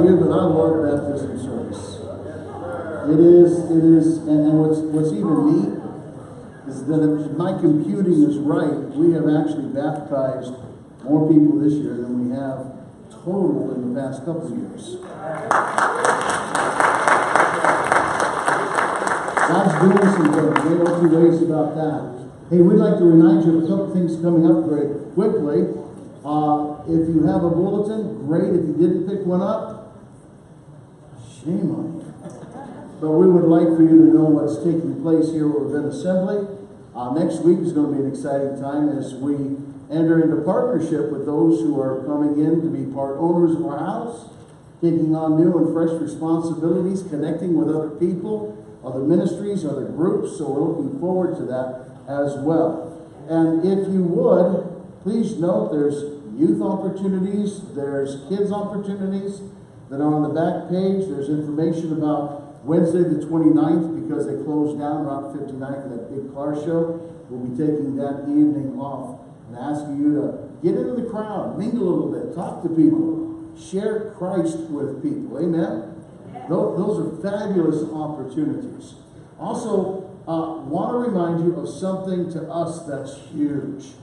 you, but I love baptism service. It is, and what's even neat is that if my computing is right, we have actually baptized more people this year than we have total in the past couple of years. God's doing some things. Ain't no two ways about that. Hey, we'd like to remind you of a couple things coming up very quickly. If you have a bulletin, great. If you didn't pick one up, shame on you. But we would like for you to know what's taking place here at Ravenna Assembly. Next week is going to be an exciting time as we enter into partnership with those who are coming in to be part owners of our house, taking on new and fresh responsibilities, connecting with other people, other ministries, other groups. So we're looking forward to that as well. And if you would, please note there's youth opportunities, there's kids opportunities that are on the back page. There's information about Wednesday the 29th, because they closed down Route 59 for that big car show. We'll be taking that evening off and asking you to get into the crowd, mingle a little bit, talk to people, share Christ with people. Amen? Those are fabulous opportunities. Also, want to remind you of something to us that's huge,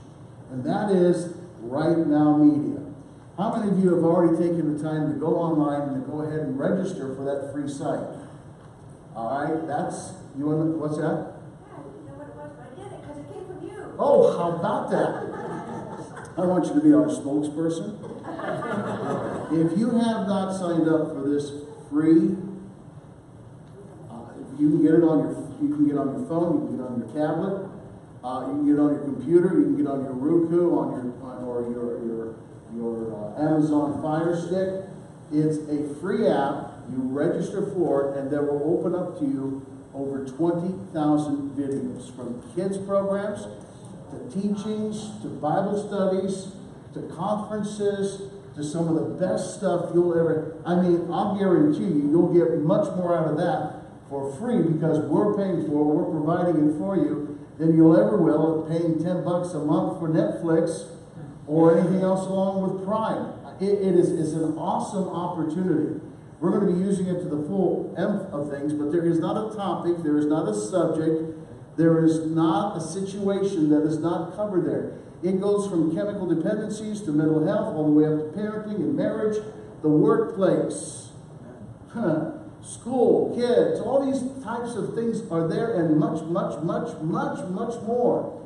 and that is Right Now Media. How many of you have already taken the time to go online and to go ahead and register for that free site? All right, that's, you want to, what's that? Yeah, you know what it was, but I did it because it came from you. Oh, how about that? I want you to be our spokesperson. If you have not signed up for this free, you can get it on your, you can get on your phone, you can get on your tablet, you can get on your computer, you can get on your Roku, on your Amazon Fire Stick. It's a free app. You register for it, and that will open up to you over 20,000 videos, from kids programs to teachings to Bible studies to conferences to some of the best stuff you'll ever. I mean, I'll guarantee you, you'll get much more out of that for free because we're paying for it, we're providing it for you, than you'll ever will paying $10 a month for Netflix or anything else along with Prime. It is an awesome opportunity. We're going to be using it to the full end of things, but there is not a topic, there is not a subject, there is not a situation that is not covered there. It goes from chemical dependencies to mental health, all the way up to parenting and marriage, the workplace, school, kids, all these types of things are there, and much, much, much, much, much more.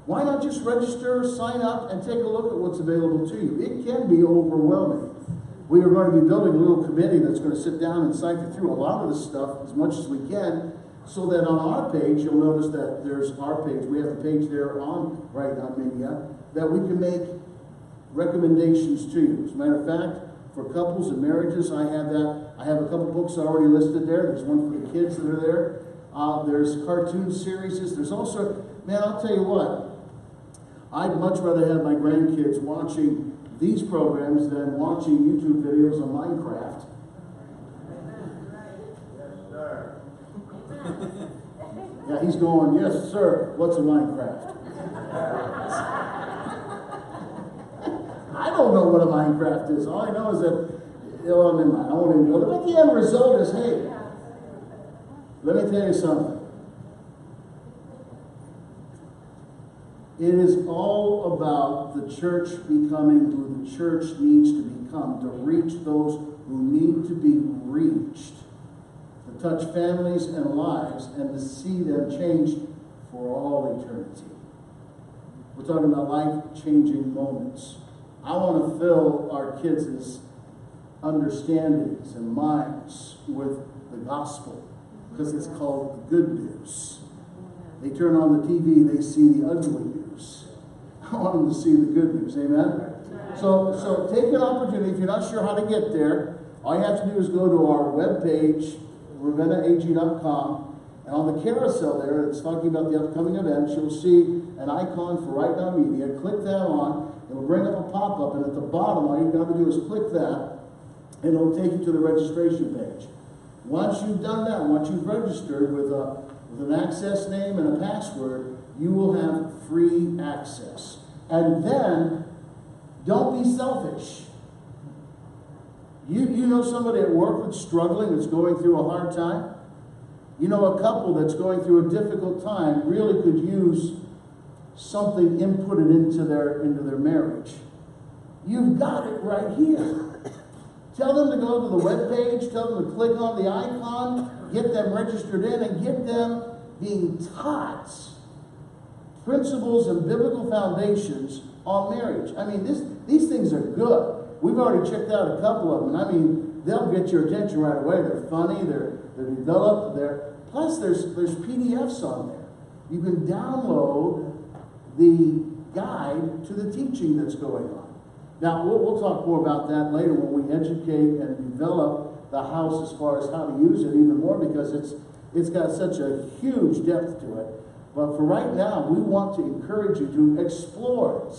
Why not just register, sign up, and take a look at what's available to you? It can be overwhelming. We are going to be building a little committee that's going to sit down and cipher through a lot of this stuff as much as we can, so that on our page, you'll notice that there's our page. We have a page there on Right Now Media that we can make recommendations to you. As a matter of fact, for couples and marriages, I have that. I have a couple books already listed there. There's one for the kids that are there. There's cartoon series. There's also, man, I'll tell you what, I'd much rather have my grandkids watching these programs than watching YouTube videos on Minecraft. Yes, sir. Yeah, he's going, yes, sir. What's a Minecraft? I don't know what a Minecraft is. All I know is that, I won't even go there. But the end result is, hey, let me tell you something. It is all about the church becoming who the church needs to become, to reach those who need to be reached, to touch families and lives, and to see them changed for all eternity. We're talking about life-changing moments. I want to fill our kids' understandings and minds with the gospel, because it's called the good news. They turn on the TV, they see the ugly news. I want them to see the good news, amen? So take an opportunity. If you're not sure how to get there, all you have to do is go to our webpage, RavennaAG.com, and on the carousel there, it's talking about the upcoming events, you'll see an icon for Right Now Media. Click that on, it will bring up a pop-up, and at the bottom, all you've got to do is click that, and it'll take you to the registration page. Once you've done that, once you've registered with an access name and a password, you will have free access. And then, don't be selfish. You know somebody at work that's struggling, that's going through a hard time? You know a couple that's going through a difficult time really could use something inputted into their marriage. You've got it right here. Tell them to go to the web page, tell them to click on the icon, get them registered in, and get them being taught principles and biblical foundations on marriage. I mean, these things are good. We've already checked out a couple of them. I mean, they'll get your attention right away. They're funny, they're developed, plus there's PDFs on there. You can download the guide to the teaching that's going on. Now, we'll talk more about that later when we educate and develop the house as far as how to use it even more, because it's got such a huge depth to it. But for right now, we want to encourage you to explore it.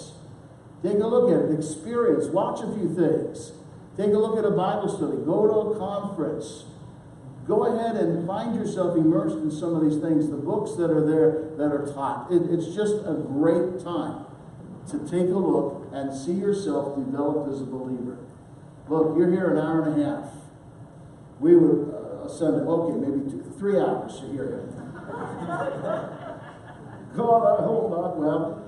Take a look at it, experience, watch a few things. Take a look at a Bible study, go to a conference. Go ahead and find yourself immersed in some of these things, the books that are there that are taught. It's just a great time to take a look and see yourself developed as a believer. Look, you're here an hour and a half. We would Sunday, okay, maybe 3 hours here. Hold on, well,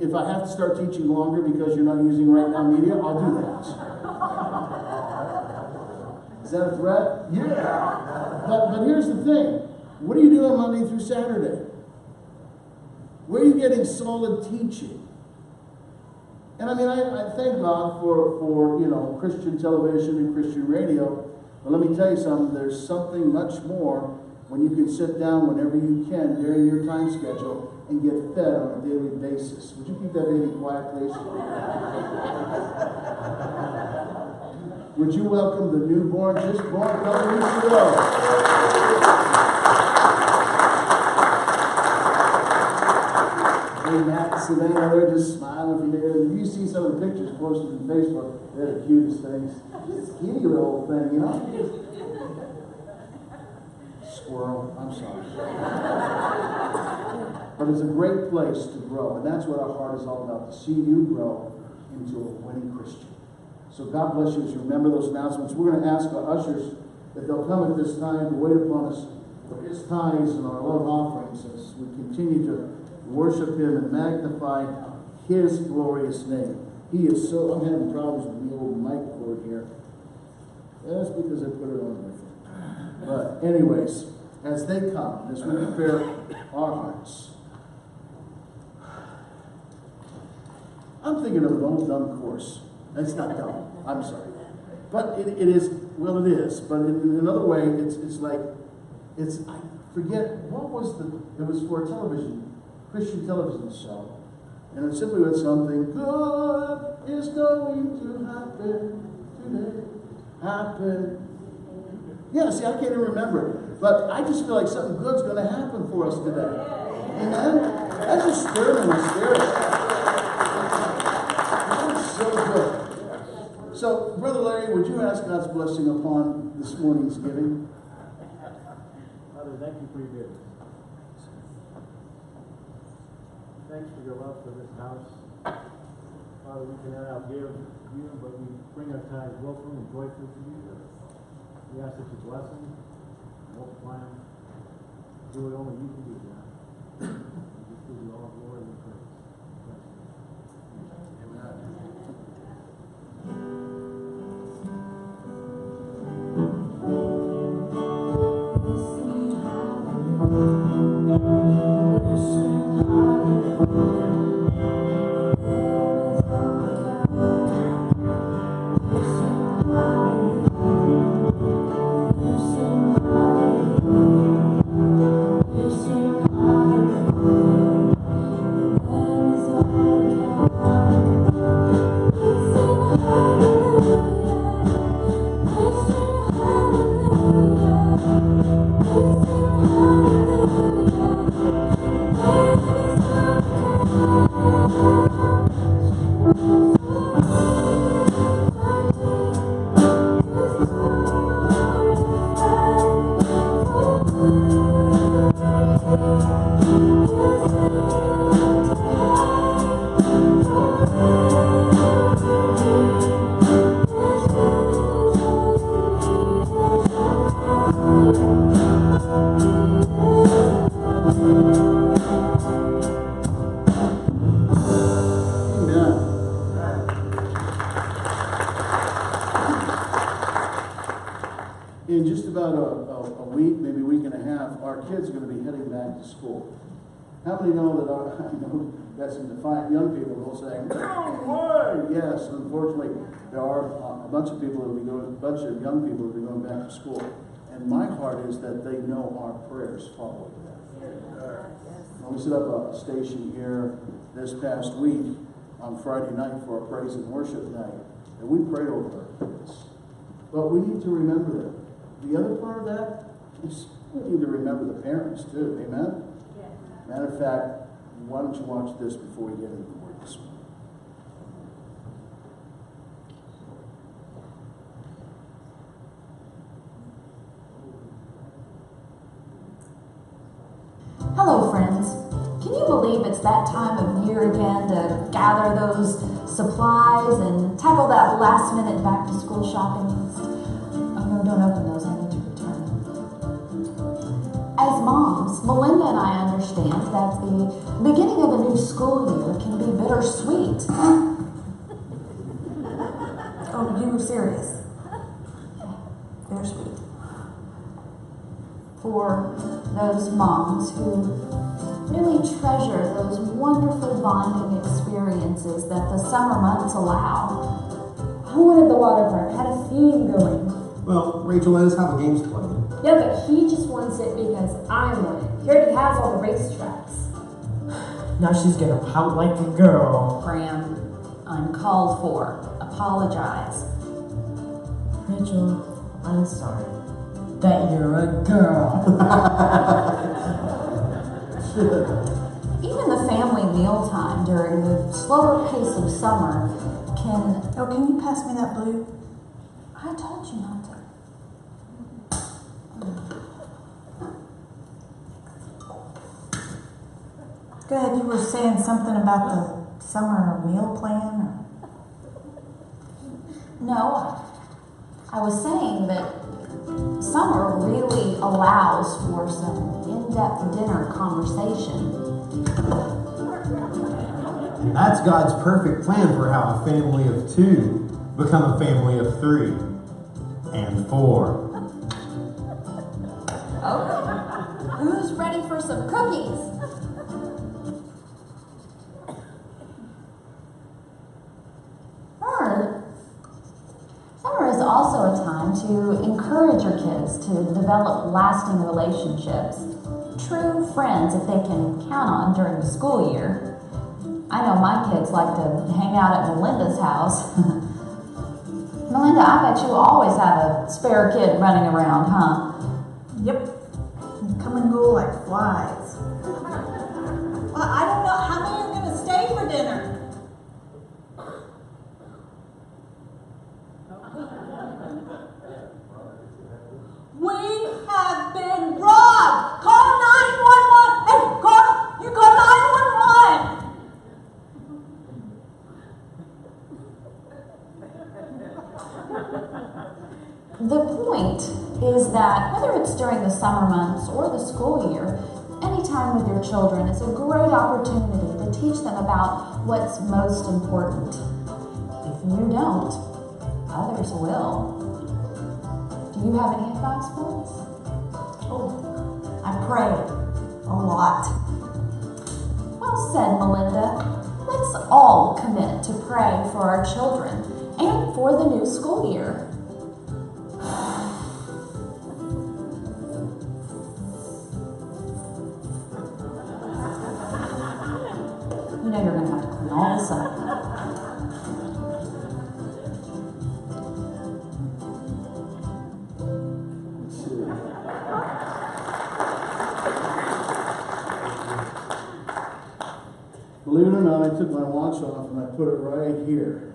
if I have to start teaching longer because you're not using Right Now Media, I'll do that. Is that a threat? Yeah. But here's the thing. What are you doing Monday through Saturday? Where are you getting solid teaching? And I mean, I thank God for Christian television and Christian radio. But let me tell you something. There's something much more when you can sit down whenever you can during your time schedule and get fed on a daily basis. Would you keep that baby quiet, please? Would you welcome the newborn, just born a couple weeks ago? Hey, Matt and Savannah, they're just smiling from there. If you see some of the pictures posted on Facebook, they're the cutest things. Skinny little thing, you know? Squirrel, I'm sorry. But it's a great place to grow, and that's what our heart is all about, to see you grow into a winning Christian. So God bless you as you remember those announcements. We're going to ask our ushers if they'll come at this time to wait upon us for his tithes and our love offerings as we continue to worship him and magnify his glorious name. He is so, I'm having problems with the old mic cord here. That's because I put it on different. But anyways, as they come, as we prepare our hearts, I'm thinking of an old dumb course. It's not dumb. I'm sorry. But it is, well, it is. But in another way, it's like, I forget, what was it was for a Christian television show. And it simply went something, good is going to happen today. Happen. Yeah, see, I can't even remember it. But I just feel like something good's going to happen for us today. Amen? That just stirred in my spirit. That was so good. So, Brother Larry, would you ask God's blessing upon this morning's giving? Father, thank you for your giving. Thanks for your love for this house. Father, we cannot outgive you, but we bring our tithes willfully and joyfully to you. We ask that you bless them, multiply them, do what only you can do, God. We just give you all glory and praise. in just about a week, maybe a week and a half, our kids are going to be heading back to school. How many know that I know got some defiant young people who will say, "No way!" Yes, unfortunately, there are a bunch of people that will be going, a bunch of young people that will be going back to school. And my heart is that they know our prayers follow them. We set up a station here this past week on Friday night for our praise and worship night, and we prayed over our kids. But we need to remember them. The other part of that is we need to remember the parents too. Amen? Matter of fact, why don't you watch this before we get into the word this morning? Hello, friends. Can you believe it's that time of year again to gather those supplies and tackle that last-minute back-to-school shopping list? Oh no, don't open those. I need to return them. As moms, Melinda and I understand that the beginning of a new school year can be bittersweet. Oh, you were serious? Bittersweet. For those moms who really treasure those wonderful bonding experiences that the summer months allow. I wanted the water park, had a theme going. Well, Rachel, let us have a games play. Yeah, but he just wants it because I want it. He already has all the racetracks. Now she's gonna pout like a girl. Graham, uncalled for. Apologize. Rachel, I'm sorry that you're a girl. Even the family mealtime during the slower pace of summer can... Oh, can you pass me that blue? I told you not to. Go ahead, you were saying something about the summer meal plan? Or... No, I was saying that summer really allows for some in-depth dinner conversation. That's God's perfect plan for how a family of two become a family of 3 and 4. Okay. Who's ready for some cookies? Summer is also a time to encourage your kids to develop lasting relationships. True friends that they can count on during the school year. I know my kids like to hang out at Melinda's house. Melinda, I bet you always have a spare kid running around, huh? Yep. Come and go like flies. Well, I don't know how many are going to stay for dinner. We have been robbed. Call 911. Hey, you call 911. The point is that whether it's during the summer months or the school year, any time with your children is a great opportunity to teach them about what's most important. If you don't, others will. Do you have any advice for us? Oh, I pray a lot. Well said, Melinda. Let's all commit to pray for our children and for the new school year. You know you're going to have to clean all this up. Believe it or not, I took my watch off and I put it right here.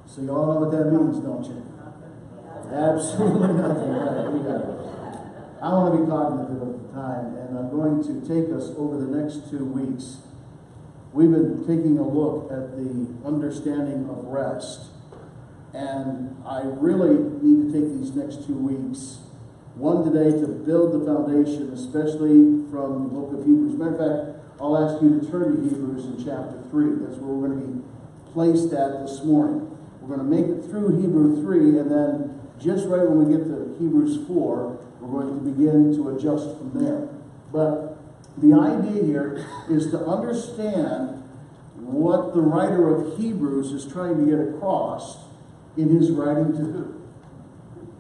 So you all know what that means, don't you? Absolutely nothing. Right, we got it. I want to be cognitive of the time, and I'm going to take us over the next 2 weeks. We've been taking a look at the understanding of rest. And I really need to take these next 2 weeks, one today to build the foundation, especially from the book of Hebrews. Matter of fact, I'll ask you to turn to Hebrews in chapter 3. That's where we're going to be placed at this morning. We're going to make it through Hebrew 3, and then just right when we get to Hebrews 4, we're going to begin to adjust from there. But the idea here is to understand what the writer of Hebrews is trying to get across in his writing to who?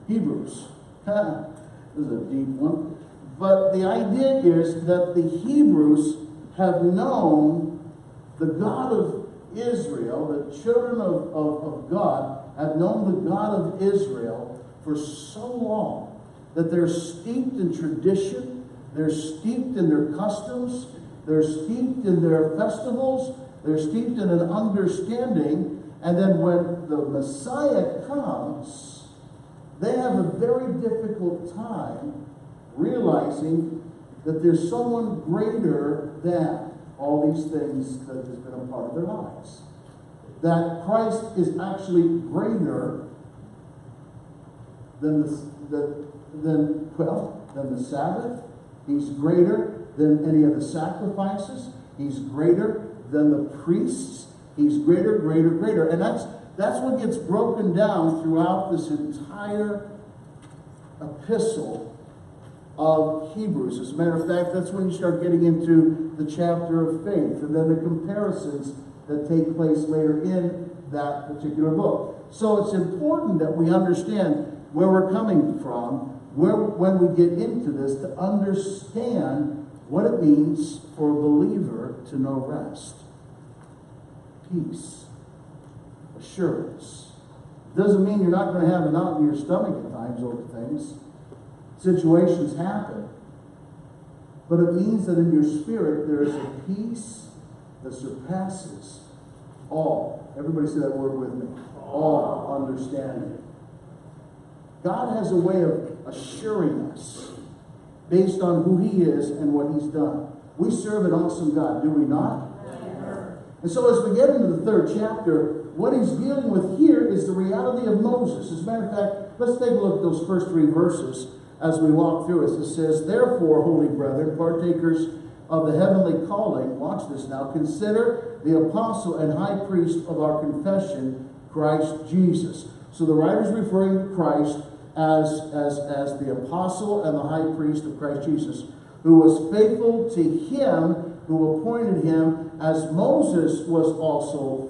Hebrews. This is a deep one. But the idea is that the Hebrews have known the God of Israel, the children of God have known the God of Israel for so long that they're steeped in tradition, they're steeped in their customs, they're steeped in their festivals, they're steeped in an understanding, and then when the Messiah comes, they have a very difficult time realizing that there's someone greater than all these things that has been a part of their lives. That Christ is actually greater than the Sabbath. He's greater than any of the sacrifices. He's greater than the priests. He's greater. And that's what gets broken down throughout this entire epistle of Hebrews. As a matter of fact, that's when you start getting into the chapter of faith and then the comparisons that take place later in that particular book. So it's important that we understand where we're coming from, when we get into this, to understand what it means for a believer to know rest, peace, assurance. Doesn't mean you're not going to have a knot in your stomach at times over things. Situations happen. But it means that in your spirit there is a peace that surpasses all. Everybody say that word with me. All understanding. God has a way of assuring us based on who He is and what He's done. We serve an awesome God, do we not? And so as we get into the third chapter, what he's dealing with here is the reality of Moses. As a matter of fact, let's take a look at those first three verses as we walk through it. It says, "Therefore, holy brethren, partakers of the heavenly calling," watch this now, "consider the apostle and high priest of our confession, Christ Jesus." So the writer's referring to Christ as the apostle and the high priest of Christ Jesus, who was faithful to Him who appointed him, as Moses was also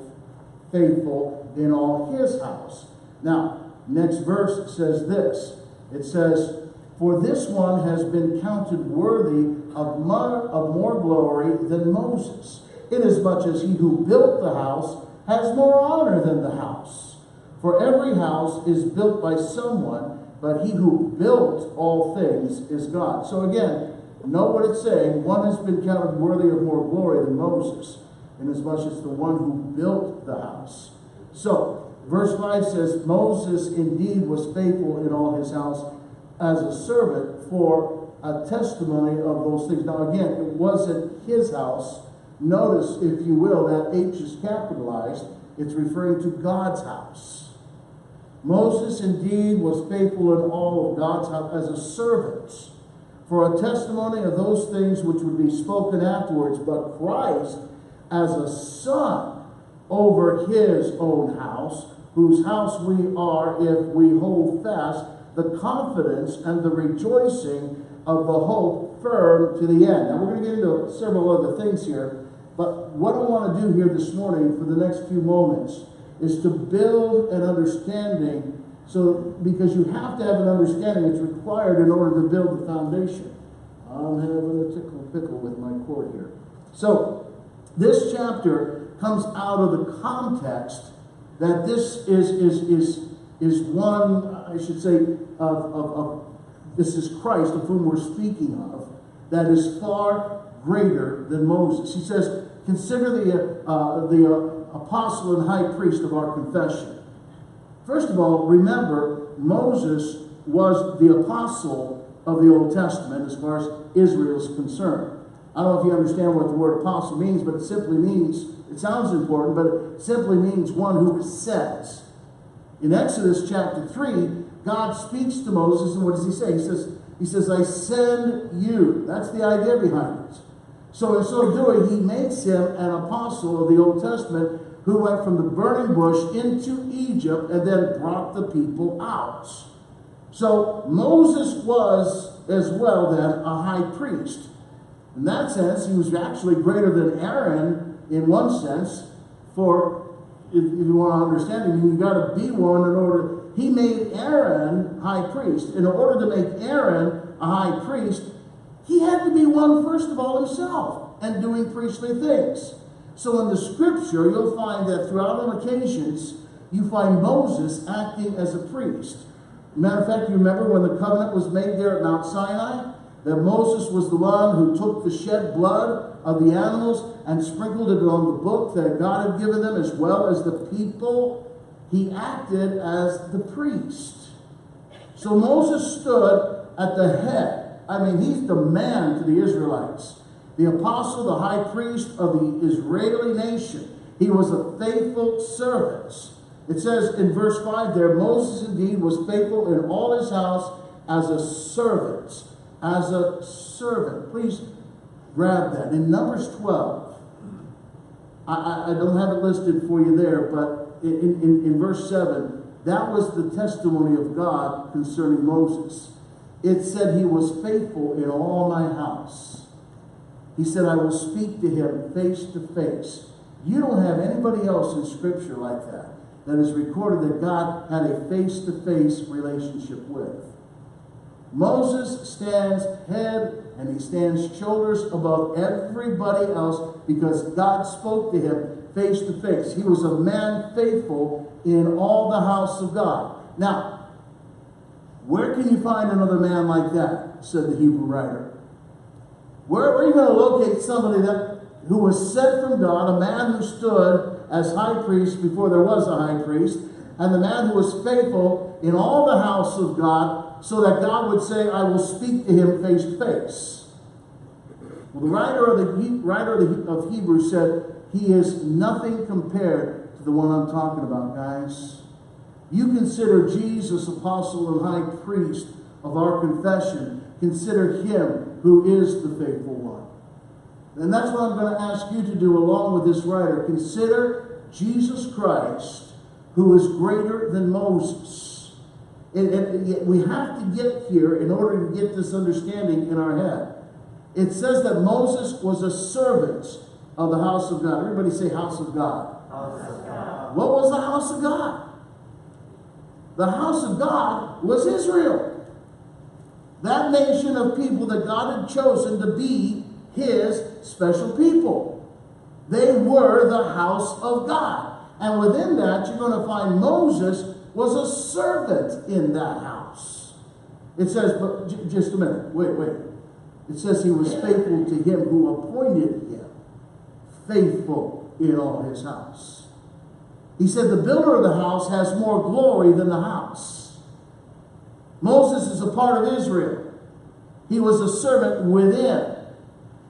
faithful in all his house. Now, next verse says this. It says, "For this one has been counted worthy of more glory than Moses, inasmuch as he who built the house has more honor than the house. For every house is built by someone, but he who built all things is God." So again, note what it's saying. One has been counted worthy of more glory than Moses, inasmuch as the one who built the house. So, verse 5 says, "Moses indeed was faithful in all his house as a servant for a testimony of those things." Now again, it wasn't his house. Notice, if you will, that H is capitalized. It's referring to God's house. Moses indeed was faithful in all of God's house as a servant for a testimony of those things which would be spoken afterwards, but Christ as a son over his own house, whose house we are if we hold fast the confidence and the rejoicing of the hope firm to the end. Now we're going to get into several other things here, but what I want to do here this morning for the next few moments is to build an understanding. So, because you have to have an understanding, it's required in order to build the foundation. I'm having a pickle with my cord here. So, this chapter comes out of the context that this is one, I should say, this is Christ of whom we're speaking of, that is far greater than Moses. He says, "Consider the apostle and high priest of our confession." First of all, remember, Moses was the apostle of the Old Testament as far as Israel is concerned. I don't know if you understand what the word apostle means, but it simply means, it sounds important, but it simply means one who says. In Exodus chapter 3, God speaks to Moses, and what does he say? He says, "I send you." That's the idea behind it. So in so doing, he makes him an apostle of the Old Testament who went from the burning bush into Egypt and then brought the people out. So Moses was as well then a high priest. In that sense, he was actually greater than Aaron in one sense. For if you want to understand him, you got to be one in order. He made Aaron high priest. In order to make Aaron a high priest, he had to be one first of all himself and doing priestly things. So in the scripture, you'll find that throughout on occasions, you find Moses acting as a priest. Matter of fact, you remember when the covenant was made there at Mount Sinai? That Moses was the one who took the shed blood of the animals and sprinkled it on the book that God had given them, as well as the people. He acted as the priest. So Moses stood at the head. I mean, he's the man to the Israelites. The apostle, the high priest of the Israeli nation. He was a faithful servant. It says in verse 5 there, Moses indeed was faithful in all his house as a servant. As a servant. Please grab that. In Numbers 12, I don't have it listed for you there, but in verse 7, that was the testimony of God concerning Moses. It said he was faithful in all my house. He said, I will speak to him face to face. You don't have anybody else in Scripture like that is recorded that God had a face-to-face relationship with. Moses stands head and he stands shoulders above everybody else because God spoke to him face to face. He was a man faithful in all the house of God. Now, where can you find another man like that, said the Hebrew writer. Where are you going to locate somebody who was sent from God, a man who stood as high priest before there was a high priest, and the man who was faithful in all the house of God, so that God would say, I will speak to him face to face. Well, the writer of Hebrews said, he is nothing compared to the one I'm talking about, guys. You consider Jesus, apostle and high priest of our confession. Consider him who is the faithful one. And that's what I'm going to ask you to do along with this writer. Consider Jesus Christ, who is greater than Moses. And we have to get here in order to get this understanding in our head. It says that Moses was a servant of the house of God. Everybody say house of God. House of God. What was the house of God? The house of God was Israel. That nation of people that God had chosen to be his special people. They were the house of God. And within that, you're going to find Moses was a servant in that house. It says, but just a minute, wait. It says he was faithful to him who appointed him. Faithful in all his house. He said the builder of the house has more glory than the house. Moses is a part of Israel. He was a servant within.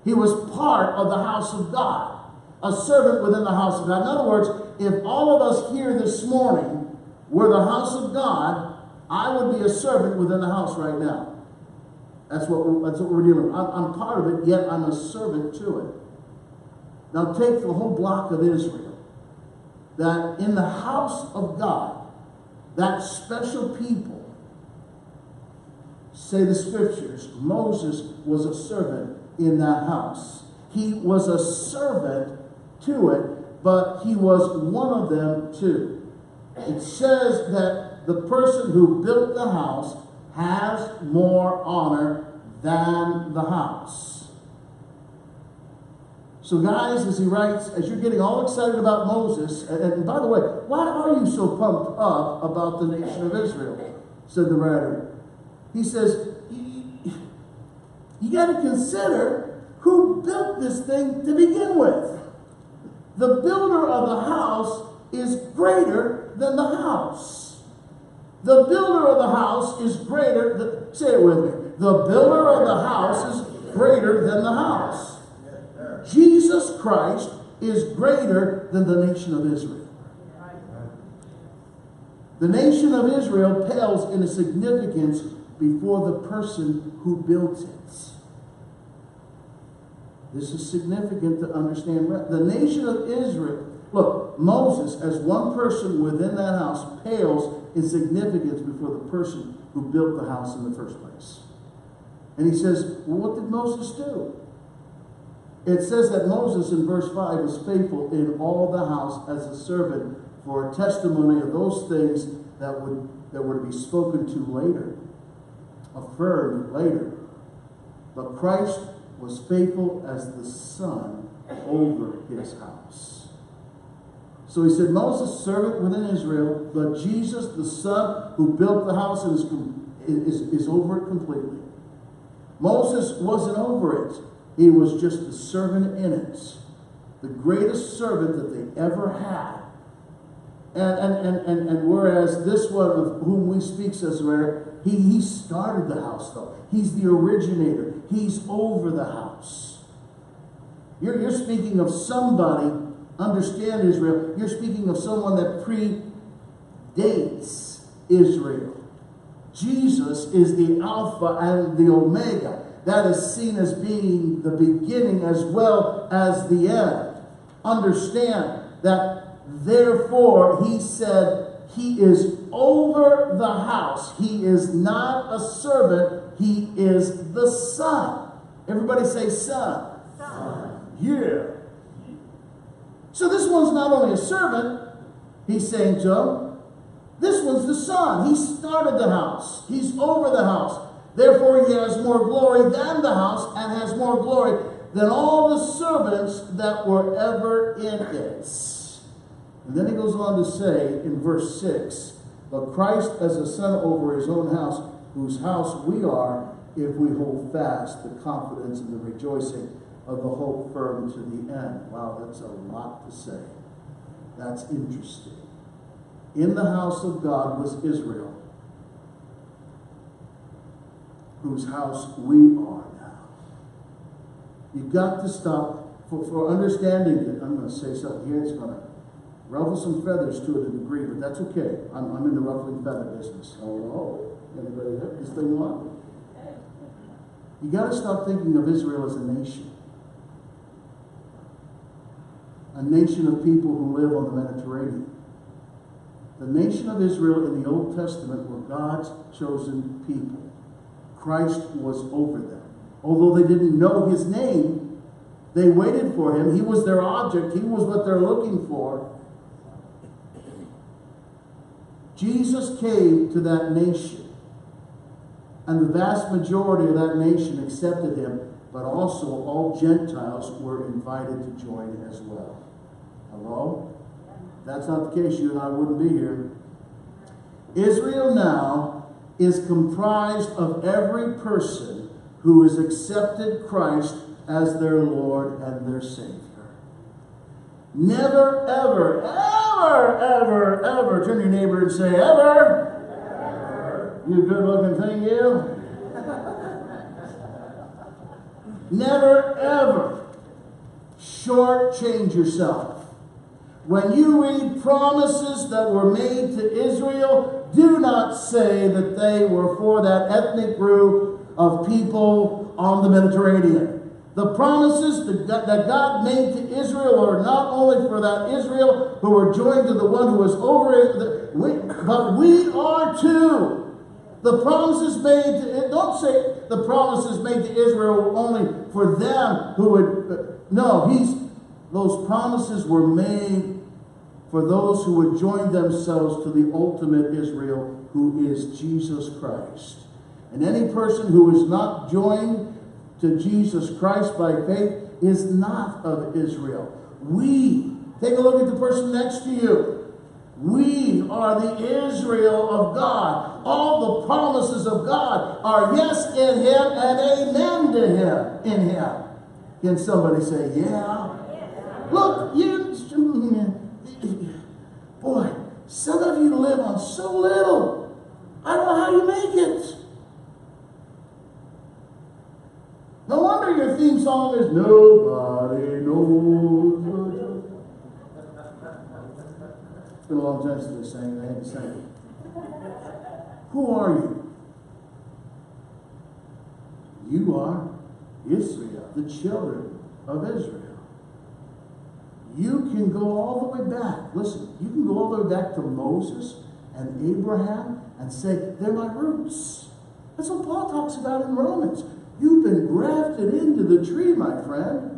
He was part of the house of God. A servant within the house of God. In other words, if all of us here this morning were the house of God, I would be a servant within the house right now. That's what we're dealing with. I'm part of it, yet I'm a servant to it. Now take the whole block of Israel. That in the house of God, that special people, say the scriptures, Moses was a servant in that house. He was a servant to it, but he was one of them too. It says that the person who built the house has more honor than the house. So guys, as he writes, as you're getting all excited about Moses, and by the way, why are you so pumped up about the nation of Israel? Said the writer. He says, you got to consider who built this thing to begin with. The builder of the house is greater than the house. The builder of the house is greater than, say it with me. The builder of the house is greater than the house. Jesus Christ is greater than the nation of Israel. The nation of Israel pales in significance before the person who built it. This is significant to understand. The nation of Israel, look, Moses, as one person within that house, pales in significance before the person who built the house in the first place. And he says, well, what did Moses do? It says that Moses in verse 5 was faithful in all the house as a servant for a testimony of those things that were to be spoken to later, affirmed later. But Christ was faithful as the son over his house. So he said, Moses, servant within Israel, but Jesus, the son who built the house, is over it completely. Moses wasn't over it. He was just the servant in it. The greatest servant that they ever had. And whereas this one of whom we speak, says where he started the house though. He's the originator. He's over the house. You're speaking of somebody, understand Israel, you're speaking of someone that predates Israel. Jesus is the Alpha and the Omega. That is seen as being the beginning as well as the end. Understand that, therefore, he said he is over the house. He is not a servant. He is the son. Everybody say son. Son. Yeah. So this one's not only a servant, he's saying to him, this one's the son. He started the house. He's over the house. Therefore, he has more glory than the house and has more glory than all the servants that were ever in it. And then he goes on to say in verse 6, but Christ as a son over his own house, whose house we are, if we hold fast the confidence and the rejoicing of the hope firm to the end. Wow, that's a lot to say. That's interesting. In the house of God was Israel, whose house we are now. You've got to stop for understanding it. I'm going to say something here. It's going to ruffle some feathers to a degree, but that's okay. I'm in the ruffling feather business. Oh, anybody heard this thing on? You got to stop thinking of Israel as a nation. A nation of people who live on the Mediterranean. The nation of Israel in the Old Testament were God's chosen people. Christ was over them. Although they didn't know his name, they waited for him. He was their object. He was what they're looking for. Jesus came to that nation, and the vast majority of that nation accepted him, but also all Gentiles were invited to join as well. Hello? If that's not the case, you and I wouldn't be here. Israel now is comprised of every person who has accepted Christ as their Lord and their Savior. Never, ever, ever, ever, ever, turn to your neighbor and say, ever. You good looking thing, you. Never, ever shortchange yourself. When you read promises that were made to Israel, do not say that they were for that ethnic group of people on the Mediterranean. The promises that God made to Israel are not only for that Israel who were joined to the one who was over it, but we are too. The promises made to, don't say the promises made to Israel were only for them who would, no, those promises were made for those who would join themselves to the ultimate Israel, who is Jesus Christ. And any person who is not joined to Jesus Christ by faith is not of Israel. Take a look at the person next to you. We are the Israel of God. All the promises of God are yes in him and amen to him in him. Can somebody say, yeah? Look, boy, some of you live on so little. I don't know how you make it. No wonder your theme song is Nobody Knows. It's been a long time since I sang it. I had to sing it. Who are you? You are Israel, the children of Israel. you can go all the way back. Listen, you can go all the way back to Moses and Abraham and say, they're my roots. That's what Paul talks about in Romans. You've been grafted into the tree, my friend.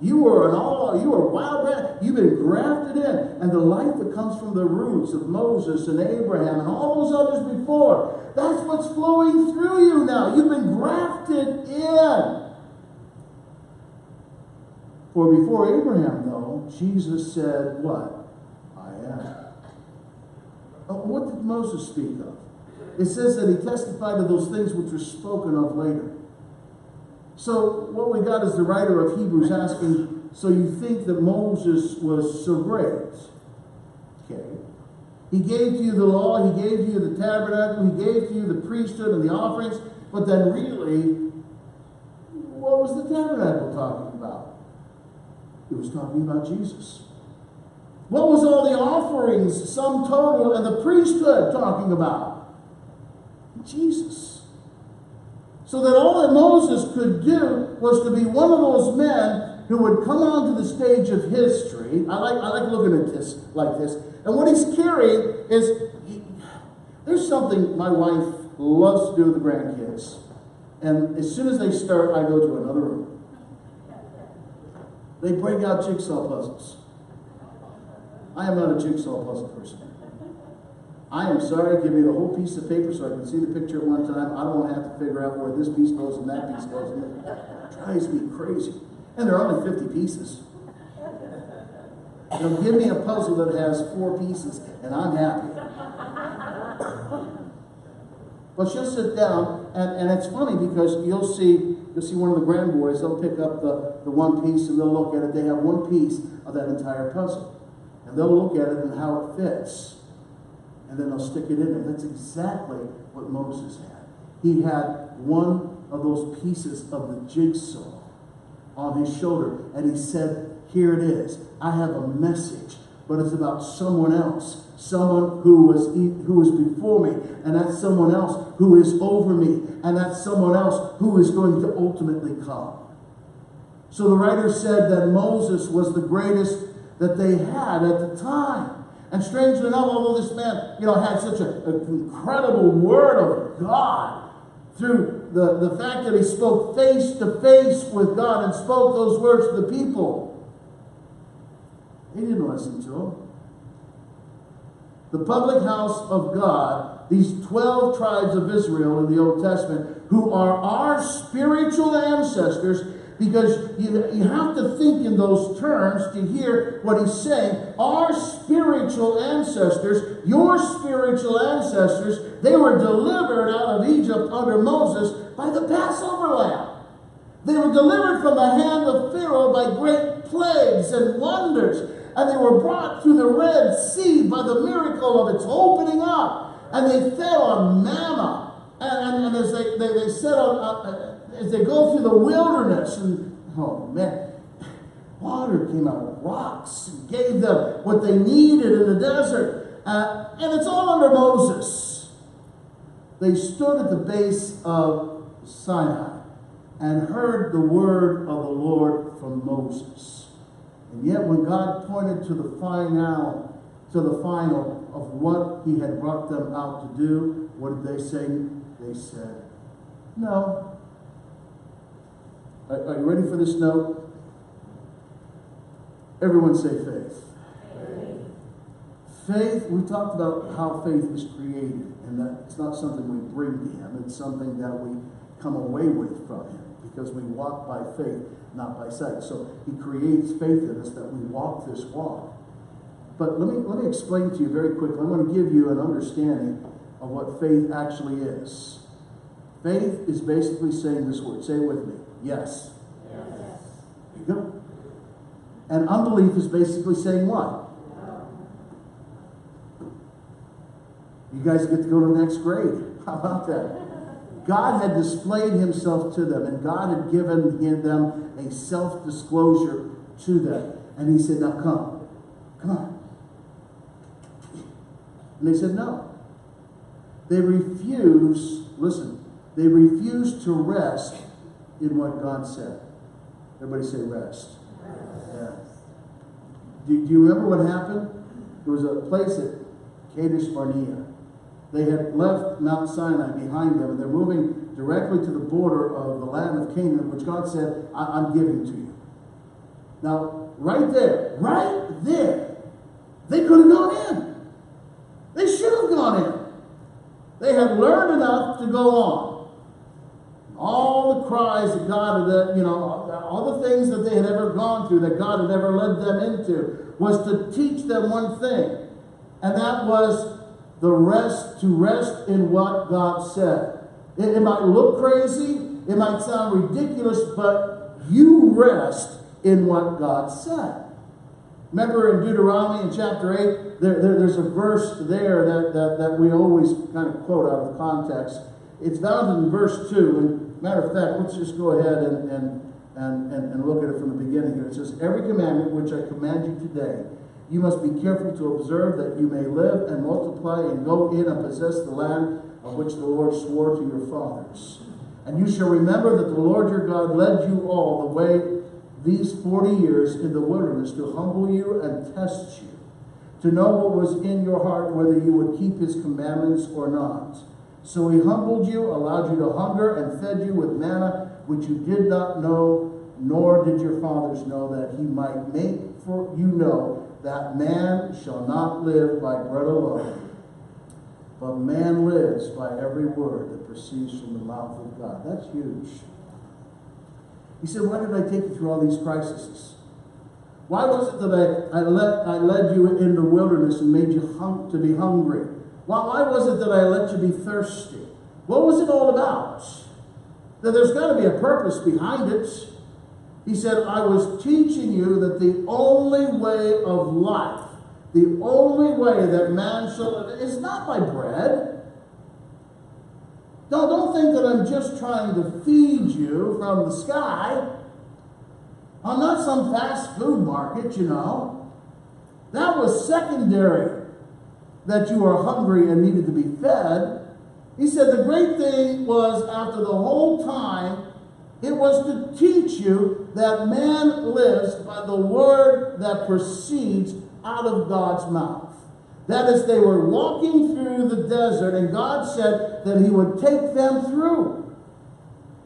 You are wild man. You've been grafted in. And the life that comes from the roots of Moses and Abraham and all those others before, that's what's flowing through you now. You've been grafted in. For before Abraham, though, Jesus said, what? I am. What did Moses speak of? It says that he testified to those things which were spoken of later. So what we got is the writer of Hebrews asking, so you think that Moses was so great? Okay. He gave to you the law, he gave to you the tabernacle, he gave to you the priesthood and the offerings, but then really, what was the tabernacle talking about? It was talking about Jesus. What was all the offerings, sum total, and the priesthood talking about? Jesus. So that all that Moses could do was to be one of those men who would come onto the stage of history. I like looking at this like this. And what he's carrying is, there's something my wife loves to do with the grandkids. And as soon as they start, I go to another room. They break out jigsaw puzzles. I am not a jigsaw puzzle person. I am sorry, give me the whole piece of paper so I can see the picture at one time. I don't want to have to figure out where this piece goes and that piece goes. And it drives me crazy. And there are only 50 pieces. You know, give me a puzzle that has 4 pieces and I'm happy. But she'll sit down, and it's funny because you'll see one of the grand boys, they'll pick up the one piece and they'll look at it. They have one piece of that entire puzzle. And they'll look at it and how it fits. And then they'll stick it in there. That's exactly what Moses had. He had one of those pieces of the jigsaw on his shoulder. And he said, here it is. I have a message, but it's about someone else. Someone who was before me. And that's someone else who is over me. And that's someone else who is going to ultimately come. So the writer said that Moses was the greatest that they had at the time. And strangely enough, although this man, had such an incredible word of God, through the fact that he spoke face to face with God and spoke those words to the people, they didn't listen to him. The public house of God, these 12 tribes of Israel in the Old Testament, who are our spiritual ancestors, because you have to think in those terms to hear what he's saying. Our spiritual ancestors, your spiritual ancestors, they were delivered out of Egypt under Moses by the Passover lamb. They were delivered from the hand of Pharaoh by great plagues and wonders. And they were brought through the Red Sea by the miracle of its opening up. And they fed on manna. And as they said as they go through the wilderness, and oh man, water came out of rocks and gave them what they needed in the desert. And it's all under Moses. They stood at the base of Sinai and heard the word of the Lord from Moses. And yet when God pointed to the final of what he had brought them out to do, what did they say? They said, no. Are you ready for this note? Everyone say faith. Faith, we talked about how faith is created, and that it's not something we bring to him, it's something that we come away with from him, because we walk by faith, not by sight. So he creates faith in us that we walk this walk. But let me explain to you very quickly. I'm going to give you an understanding of what faith actually is. Faith is basically saying this word. Say it with me. Yes. Yes. There you go. And unbelief is basically saying what? No. You guys get to go to the next grade. How about that? God had displayed himself to them, and God had given them a self-disclosure to them. And he said, now come. Come on. And they said no. They refused, listen, they refused to rest in what God said. Everybody say rest. Yeah. Do you remember what happened? There was a place at Kadesh Barnea. They had left Mount Sinai behind them, and they're moving directly to the border of the land of Canaan, which God said, I'm giving to you. Now, right there, they could have gone in. They should have gone in. They had learned enough to go on. All the cries that God had, all the things that they had ever gone through, that God had ever led them into, was to teach them one thing. And that was to rest in what God said. It might look crazy, it might sound ridiculous, but you rest in what God said. Remember in Deuteronomy in chapter 8, there's a verse there that we always kind of quote out of context. It's found in verse 2. And matter of fact, let's just go ahead and look at it from the beginning here. It says, every commandment which I command you today, you must be careful to observe, that you may live and multiply and go in and possess the land of which the Lord swore to your fathers. And you shall remember that the Lord your God led you all the way these 40 years in the wilderness to humble you and test you, to know what was in your heart, whether you would keep his commandments or not. So he humbled you, allowed you to hunger, and fed you with manna, which you did not know, nor did your fathers know, that he might make for you know that man shall not live by bread alone, but man lives by every word that proceeds from the mouth of God. That's huge. He said, why did I take you through all these crises? Why was it that I led you in the wilderness and made you to be hungry? Why was it that I let you be thirsty? What was it all about? That there's got to be a purpose behind it. He said, I was teaching you that the only way of life, the only way that man shall live, is not by bread. No, don't think that I'm just trying to feed you from the sky. I'm not some fast food market, That was secondary, that you are hungry and needed to be fed. He said the great thing was, after the whole time, it was to teach you that man lives by the word that proceeds out of God's mouth. That is, they were walking through the desert, and God said that he would take them through.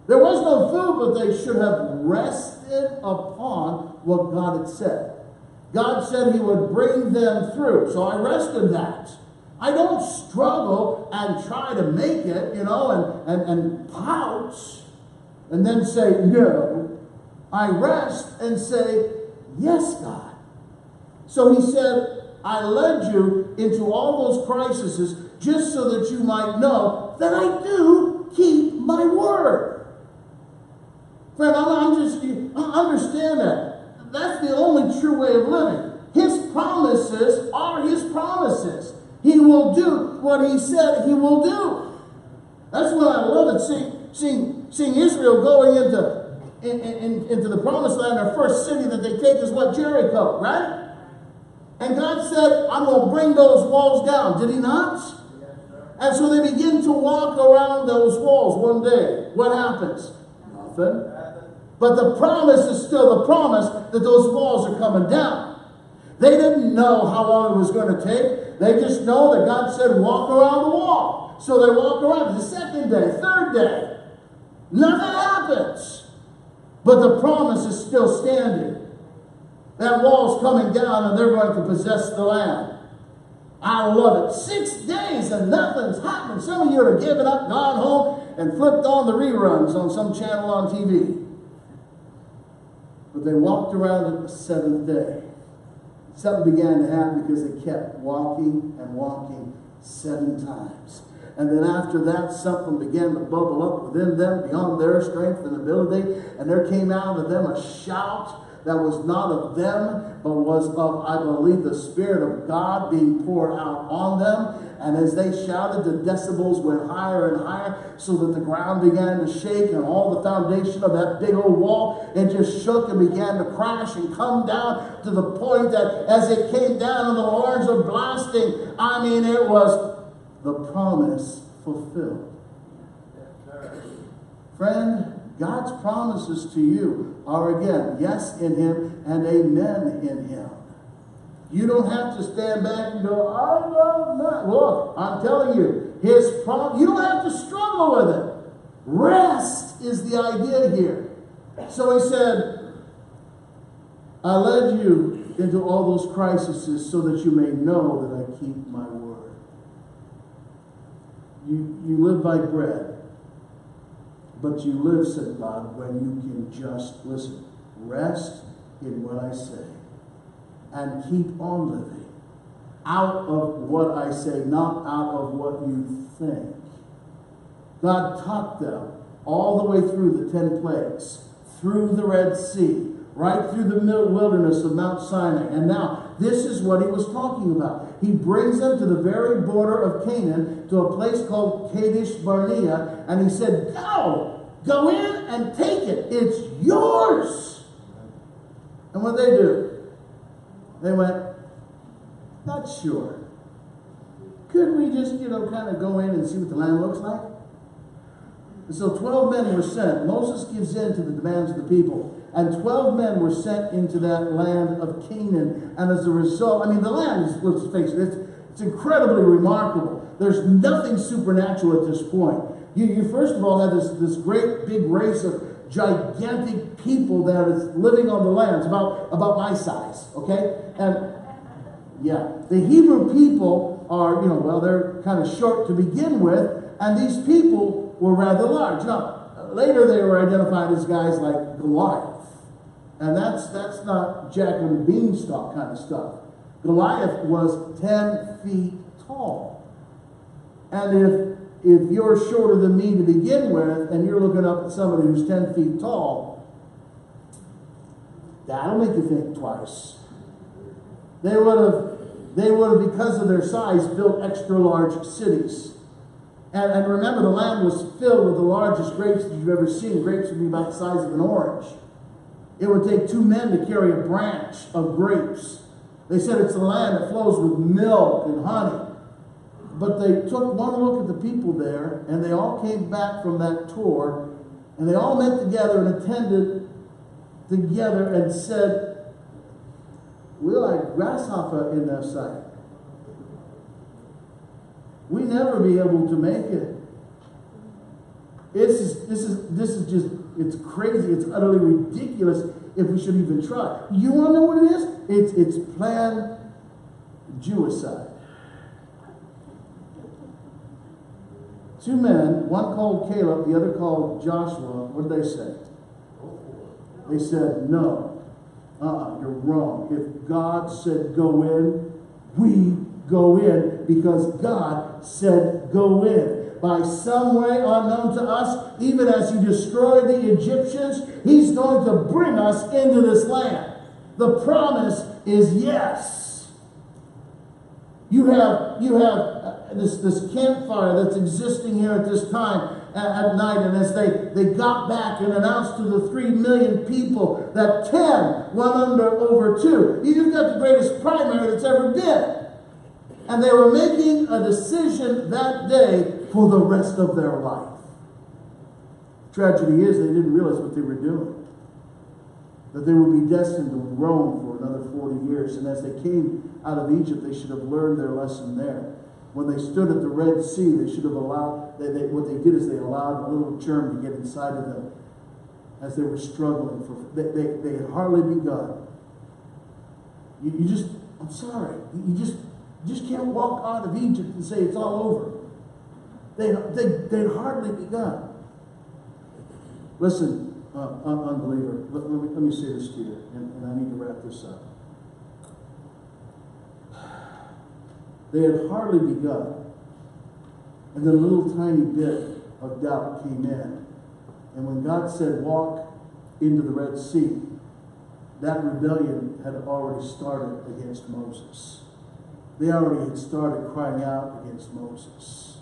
There was no food, but they should have rested upon what God had said. God said he would bring them through, so I rest in that. I don't struggle and try to make it, and pout, and then say no. I rest and say, yes, God. So he said, I led you into all those crises just so that you might know that I do keep my word. Friend, understand that. That's the only true way of living. His promises are his promises. He will do what he said he will do. That's what I love it, seeing Israel going into the promised land. Their first city that they take is what? Jericho, right? And God said, I'm going to bring those walls down. Did he not? Yes, and so they begin to walk around those walls one day. What happens? Nothing. But the promise is still the promise that those walls are coming down. They didn't know how long it was going to take. They just know that God said, walk around the wall. So they walk around the second day, third day. Nothing happens. But the promise is still standing. That wall's coming down and they're going to possess the land. I love it. 6 days and nothing's happened. Some of you are giving up, gone home, and flipped on the reruns on some channel on TV. But they walked around it the seventh day. Something began to happen because they kept walking and walking 7 times. And then after that, something began to bubble up within them beyond their strength and ability. And there came out of them a shout that was not of them, but was of, I believe, the Spirit of God being poured out on them. And as they shouted, the decibels went higher and higher, so that the ground began to shake, and all the foundation of that big old wall, it just shook and began to crash and come down, to the point that as it came down and the horns were blasting, it was the promise fulfilled. Friend, God's promises to you are, again, yes in him and amen in him. You don't have to stand back and go, I love not. Look, I'm telling you, his problem, you don't have to struggle with it. Rest is the idea here. So he said, I led you into all those crises so that you may know that I keep my word. You live by bread, but you live, said God, when you can just, listen, rest in what I say and keep on living out of what I say, not out of what you think. God taught them all the way through the 10 plagues, through the Red Sea, right through the wilderness of Mount Sinai. And now, this is what he was talking about. He brings them to the very border of Canaan, to a place called Kadesh Barnea, and he said, go in and take it. It's yours. And what they do? They went, not sure. Could we just, kind of go in and see what the land looks like? And so 12 men were sent. Moses gives in to the demands of the people. And 12 men were sent into that land of Canaan. And as a result, the land is, let's face it, it's incredibly remarkable. There's nothing supernatural at this point. You first of all have this great big race of gigantic people that is living on the land. It's about my size, okay? And yeah, the Hebrew people are, they're kind of short to begin with. And these people were rather large. Now, later they were identified as guys like Goliath. And that's not Jack and the Beanstalk kind of stuff. Goliath was 10 feet tall. And if you're shorter than me to begin with, and you're looking up at somebody who's 10 feet tall, that'll make you think twice. They would have, because of their size, built extra large cities. And remember, the land was filled with the largest grapes that you've ever seen. Grapes would be about the size of an orange. It would take 2 men to carry a branch of grapes. They said it's a land that flows with milk and honey. But they took one look at the people there, and they all came back from that tour, and they all met together and attended together and said, we're like grasshopper in their sight. We never be able to make it. This is just, it's crazy. It's utterly ridiculous if we should even try. You want to know what it is? It's planned Jewicide. 2 men, one called Caleb, the other called Joshua. What did they say? They said, no, you're wrong. If God said go in, we go in, because God said go in. By some way unknown to us, even as he destroyed the Egyptians, he's going to bring us into this land. The promise is yes. You have this campfire that's existing here at this time at night, and as they got back and announced to the 3 million people that 10 went under over 2. You just got the greatest primary that's ever been. And they were making a decision that day for the rest of their life. Tragedy is they didn't realize what they were doing. That they would be destined to roam for another 40 years. And as they came out of Egypt, they should have learned their lesson there. When they stood at the Red Sea, they should have allowed, what they did is they allowed a little germ to get inside of them as they were struggling. They had hardly begun. I'm sorry, you just can't walk out of Egypt and say it's all over. They'd hardly begun. Listen, unbeliever, let me say this to you, and I need to wrap this up. They had hardly begun, and then a little tiny bit of doubt came in. And when God said, walk into the Red Sea, that rebellion had already started against Moses. They already had started crying out against Moses.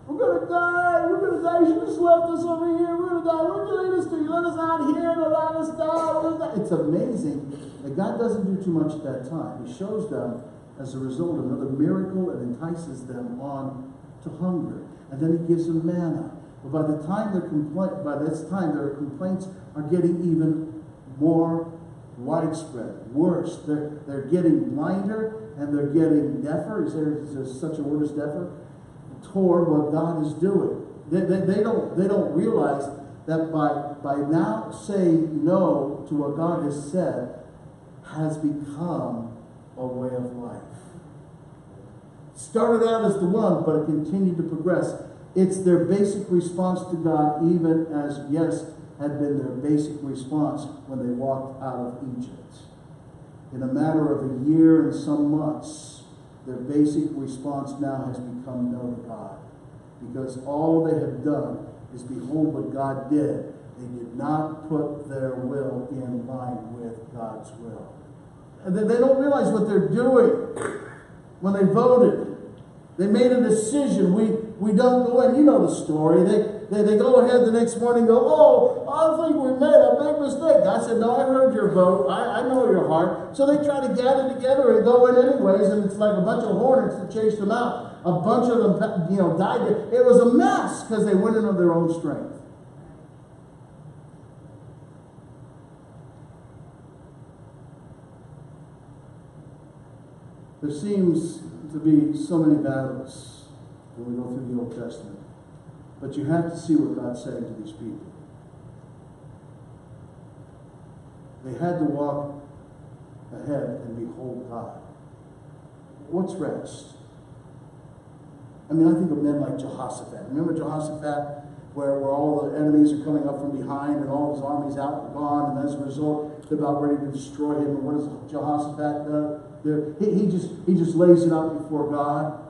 We're going to die. We're going to die. You should have just left us over here. We're going to die. Where'd you lead us to? You let us out here and let us die. It's amazing that God doesn't do too much at that time. He shows them, as a result, another miracle and entices them on to hunger. And then he gives them manna. But by this time their complaints are getting even more widespread, worse. They're getting blinder and they're getting deafer. Is there such a word as deafer? Toward what God is doing. They don't realize that by now saying no to what God has said has become a way of life. Started out as the one, but it continued to progress. It's their basic response to God, even as yes had been their basic response when they walked out of Egypt. In a matter of a year and some months, their basic response now has become no to God. Because all they have done is behold what God did. They did not put their will in line with God's will. And they don't realize what they're doing when they voted. They made a decision. We don't go in. You know the story. They go ahead the next morning and go, oh, I think we made a big mistake. God said, no, I heard your vote. I know your heart. So they try to gather together and go in anyways, and it's like a bunch of hornets that chased them out. A bunch of them, died. It was a mess because they went in of their own strength. There seems to be so many battles when we go through the Old Testament. But you have to see what God's saying to these people. They had to walk ahead and behold God. What's rest? I mean, I think of men like Jehoshaphat. Remember Jehoshaphat, where all the enemies are coming up from behind and all his armies out and gone, and as a result, they're about ready to destroy him. And what does Jehoshaphat do? He just lays it out before God.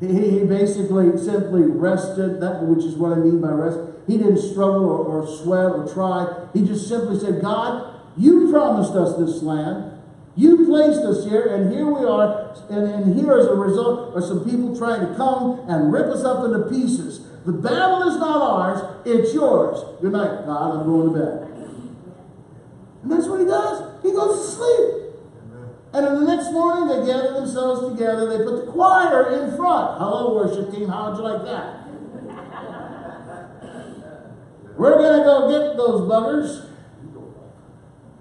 He basically simply rested, which is what I mean by rest. He didn't struggle or sweat or try. He just simply said, God, you promised us this land. You placed us here, and here we are. And here as a result are some people trying to come and rip us up into pieces. The battle is not ours, it's yours. Good night, God, I'm going to bed. And that's what he does. He goes to sleep. And then the next morning, they gather themselves together. They put the choir in front. Hello, worship team. How would you like that? We're going to go get those buggers.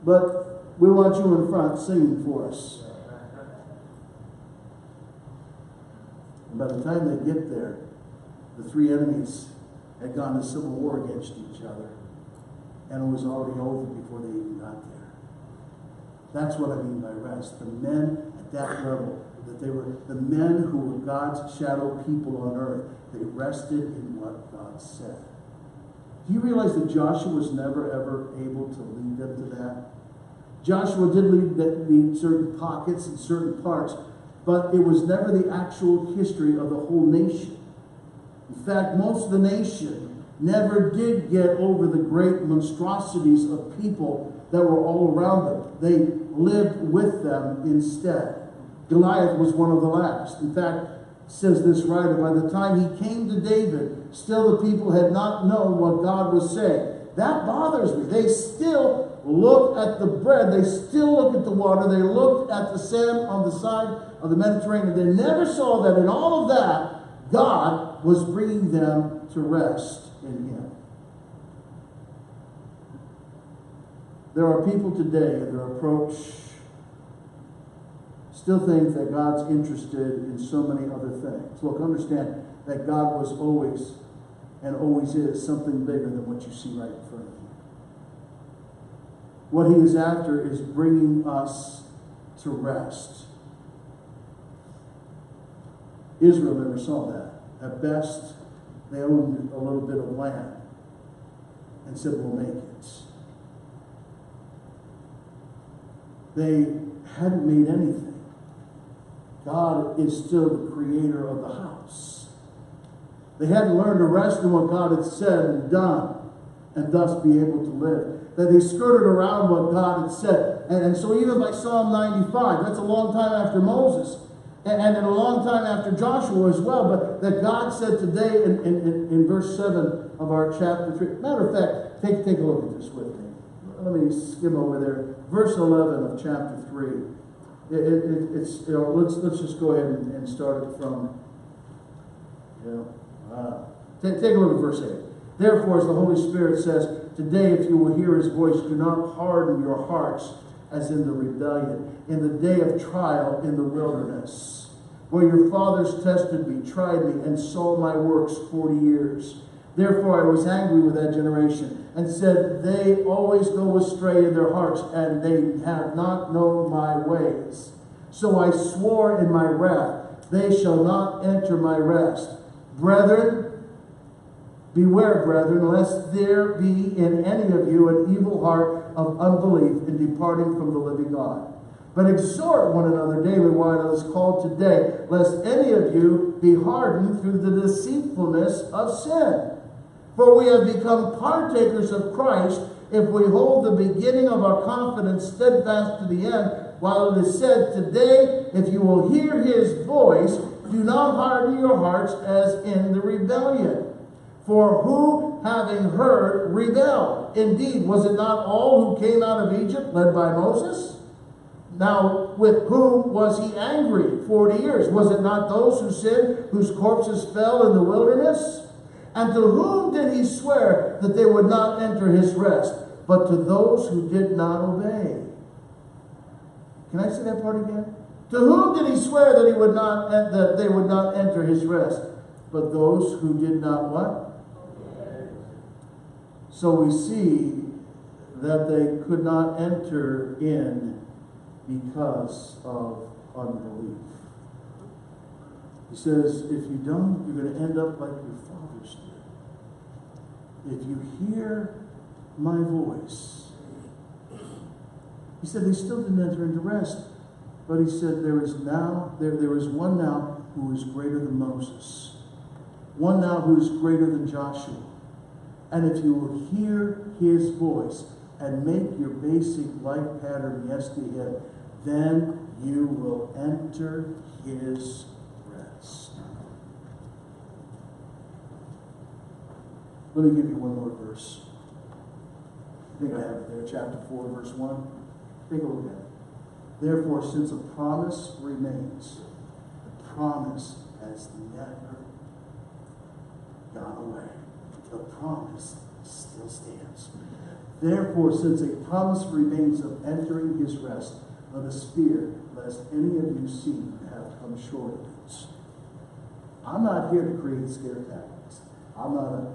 But we want you in front singing for us. And by the time they get there, the three enemies had gone to civil war against each other. And it was already over before they even got there. That's what I mean by rest. The men at that level, that they were the men who were God's shadow people on earth, they rested in what God said. Do you realize that Joshua was never ever able to lead them to that? Joshua did lead certain pockets and certain parts, but it was never the actual history of the whole nation. In fact, most of the nation never did get over the great monstrosities of people that were all around them. They lived with them instead. Goliath was one of the last. In fact, says this writer, by the time he came to David, still the people had not known what God was saying. That bothers me. They still look at the bread. They still look at the water. They looked at the sand on the side of the Mediterranean. They never saw that in all of that, God was bringing them to rest in him. There are people today in their approach still think that God's interested in so many other things. Look, understand that God was always and always is something bigger than what you see right in front of you. What he is after is bringing us to rest. Israel never saw that. At best, they owned a little bit of land and said, we'll make it. They hadn't made anything. God is still the creator of the house. They hadn't learned to rest in what God had said and done, and thus be able to live. That they skirted around what God had said. And so even by Psalm 95, that's a long time after Moses, and a long time after Joshua as well, but that God said today in verse 7 of our chapter 3. Matter of fact, take a look at this with me. Let me skim over there. Verse 11 of chapter 3. Let's just go ahead and start it from, take a look at verse 8. Therefore, as the Holy Spirit says, today if you will hear his voice, do not harden your hearts as in the rebellion, in the day of trial in the wilderness, where your fathers tested me, tried me, and saw my works 40 years. Therefore I was angry with that generation, and said, they always go astray in their hearts, and they have not known my ways. So I swore in my wrath, they shall not enter my rest. Brethren, beware, brethren, lest there be in any of you an evil heart of unbelief in departing from the living God. But exhort one another daily while it is called today, lest any of you be hardened through the deceitfulness of sin. For we have become partakers of Christ if we hold the beginning of our confidence steadfast to the end, while it is said, today, if you will hear his voice, do not harden your hearts as in the rebellion. For who, having heard, rebelled? Indeed, was it not all who came out of Egypt, led by Moses? Now, with whom was he angry 40 years? Was it not those who sinned, whose corpses fell in the wilderness? And to whom did he swear that they would not enter his rest? But to those who did not obey. Can I say that part again? To whom did he swear that he would not, that they would not enter his rest? But those who did not what? So we see that they could not enter in because of unbelief. He says, if you don't, you're going to end up like your fathers did. If you hear my voice. He said they still didn't enter into rest. But he said there is one now who is greater than Moses. One now who is greater than Joshua. And if you will hear his voice and make your basic life pattern yes to him, then you will enter his rest. Let me give you one more verse. I think I have it there, chapter 4, verse 1. Take a look at it. Therefore, since a promise remains, the promise has never gone away. The promise still stands. Therefore, since a promise remains of entering his rest, let us fear, lest any of you seem to have come short of it. I'm not here to create scare tactics. I'm not a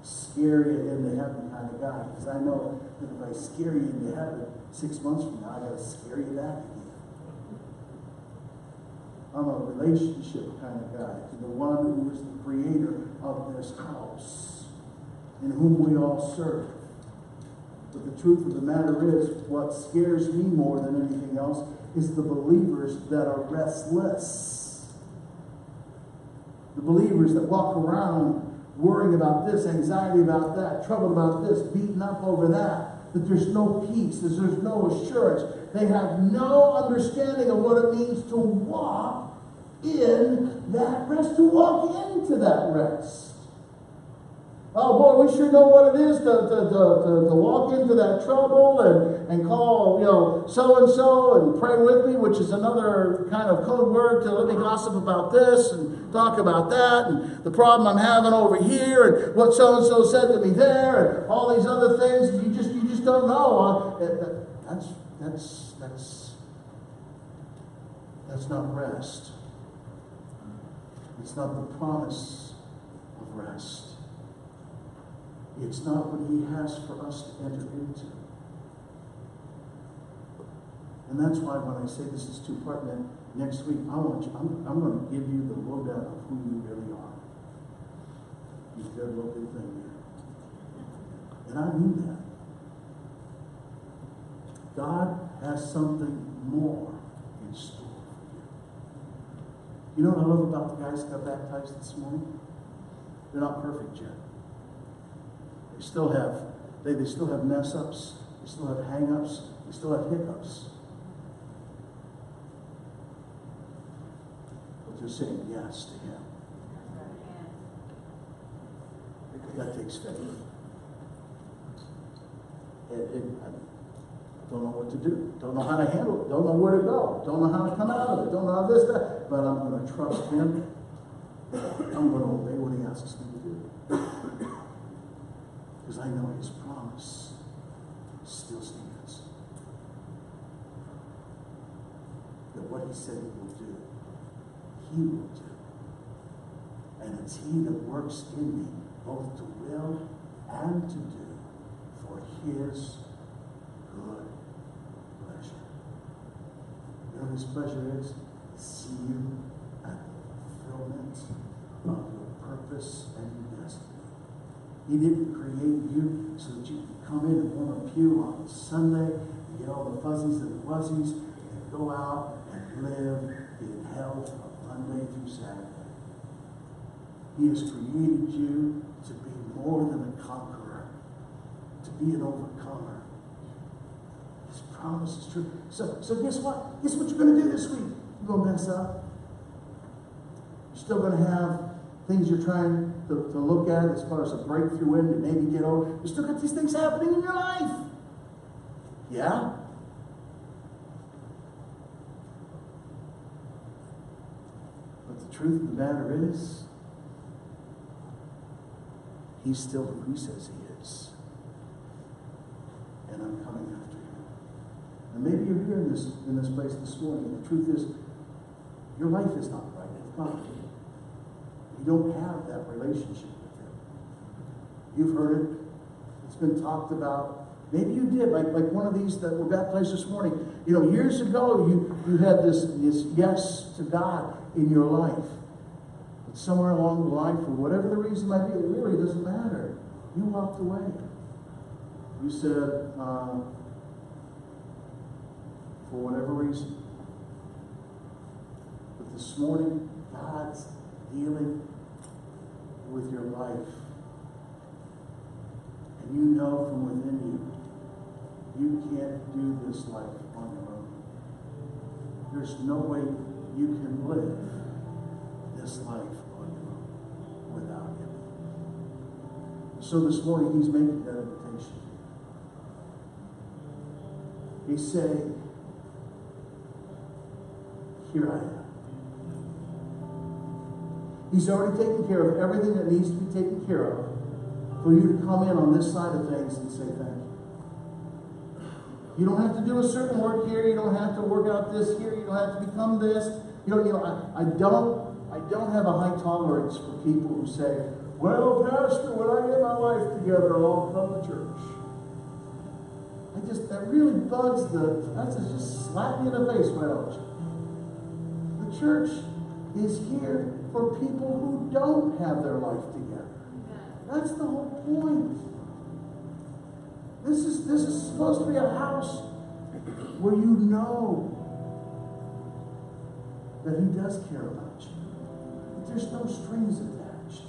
scare you into heaven kind of guy, because I know that if I scare you into heaven 6 months from now, I got to scare you back again. I'm a relationship kind of guy, to the one who is the creator of this house, in whom we all serve. But the truth of the matter is, what scares me more than anything else is the believers that are restless. The believers that walk around worrying about this, anxiety about that, trouble about this, beaten up over that, that there's no peace, that there's no assurance. They have no understanding of what it means to walk in that rest, to walk into that rest. Oh boy, we sure know what it is to walk into that trouble and call, so-and-so and pray with me, which is another kind of code word to let me gossip about this and talk about that and the problem I'm having over here and what so-and-so said to me there and all these other things. You just don't know. That's not rest. It's not the promise of rest. It's not what he has for us to enter into. And that's why when I say this is two-part, then next week I'm going to give you the lowdown of who you really are. You said what they think here. And I mean that. God has something more in store for you. You know what I love about the guys that got baptized this morning? They're not perfect yet. They still have mess-ups. They still have hang-ups. They still have hiccups. But they're saying yes to him. That takes faith. I don't know what to do. Don't know how to handle it. Don't know where to go. Don't know how to come out of it. Don't know how this, that. But I'm going to trust him. I'm going to obey what he asks me to do. Because I know his promise still stands. That what he said he will do, he will do. And it's he that works in me, both to will and to do for his good pleasure. You know what his pleasure is? To see you at the fulfillment of your purpose and your destiny. He didn't create you so that you could come in and warm a pew on Sunday and get all the fuzzies and the wuzzies and go out and live in health from Monday through Saturday. He has created you to be more than a conqueror, to be an overcomer. His promise is true. So guess what? Guess what you're going to do this week? You're going to mess up. You're still going to have things you're trying to look at as far as a breakthrough in to maybe get over. You still got these things happening in your life. Yeah? But the truth of the matter is, he's still who he says he is. And I'm coming after him. And maybe you're here in this place this morning. The truth is, your life is not right with God. You don't have that relationship with him. You've heard it. It's been talked about. Maybe you did, like one of these that were baptized this morning. You know, years ago, you had this yes to God in your life. But somewhere along the line, for whatever the reason might be, it really doesn't matter. You walked away. You said, for whatever reason. But this morning, God's dealing with your life. And you know from within you, you can't do this life on your own. There's no way you can live this life on your own without him. So this morning, he's making that invitation. He's saying, here I am. He's already taken care of everything that needs to be taken care of for you to come in on this side of things and say thank you. You don't have to do a certain work here. You don't have to work out this here. You don't have to become this. I don't have a high tolerance for people who say, well, Pastor, when I get my life together, I'll come to church. That really bugs that's just slap me in the face, why don't you? The church is here for people who don't have their life together. That's the whole point. This is supposed to be a house where you know that he does care about you. That there's no strings attached.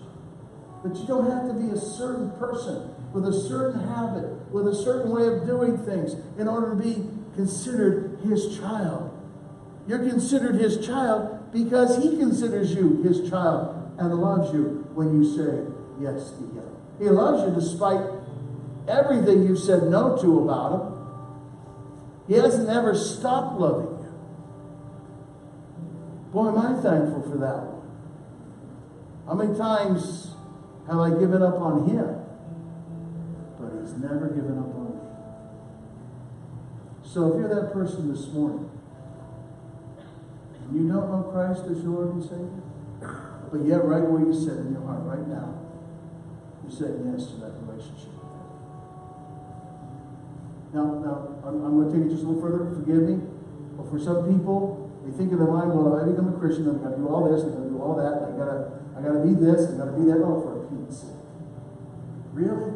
That you don't have to be a certain person with a certain habit, with a certain way of doing things in order to be considered his child. You're considered his child because he considers you his child and loves you when you say yes to him. He loves you despite everything you've said no to about him. He hasn't ever stopped loving you. Boy, am I thankful for that one. How many times have I given up on him? But he's never given up on me. So if you're that person this morning, and you don't know Christ as your Lord and Savior, but yet right where you sit in your heart right now, you said yes to that relationship with him. Now, I'm going to take it just a little further. Forgive me. But for some people, they think in their mind, well, if I become a Christian, I've got to do all this, I've got to do all that, I got to be this, I've got to be that. Oh, for Pete's sake. Really?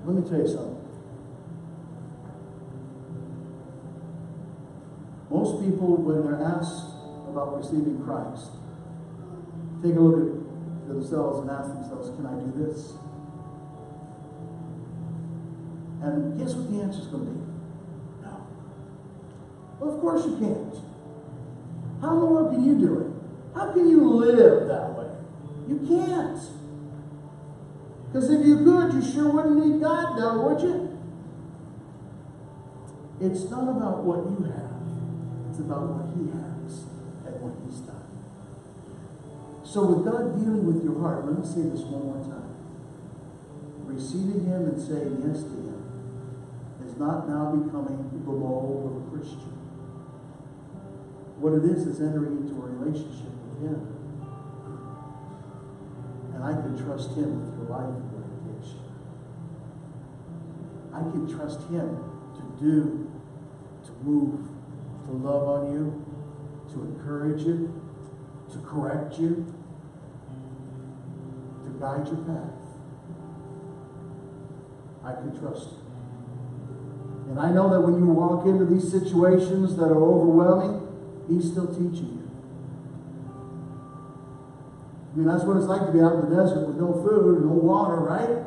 Let me tell you something. Most people, when they're asked about receiving Christ, take a look at themselves and ask themselves, can I do this? And guess what the answer is going to be? No. Well, of course you can't. How in the world can you do it? How can you live that way? You can't. Because if you could, you sure wouldn't need God now, would you? It's not about what you have. It's about what he has and what he's done. So with God dealing with your heart, let me say this one more time. Receiving Him and saying yes to Him is not now becoming the mold of a Christian. What it is entering into a relationship with Him. And I can trust Him with your life and dedication. I can trust Him to do, to move, to love on you, to encourage you, to correct you, to guide your path. I can trust Him. And I know that when you walk into these situations that are overwhelming, He's still teaching you. I mean, that's what it's like to be out in the desert with no food and no water, right?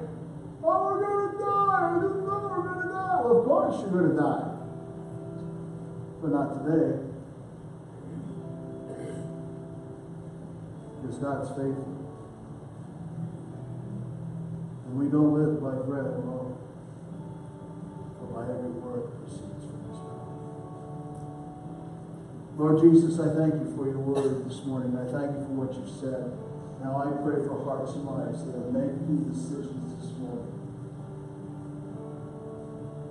Oh, we're going to die. This is when we're going to die. Well, of course you're going to die. But not today. Because God's faithful. And we don't live by bread alone, but by every word that proceeds from His mouth. Lord Jesus, I thank you for your word this morning. I thank you for what you've said. Now I pray for hearts and lives that are making decisions this morning.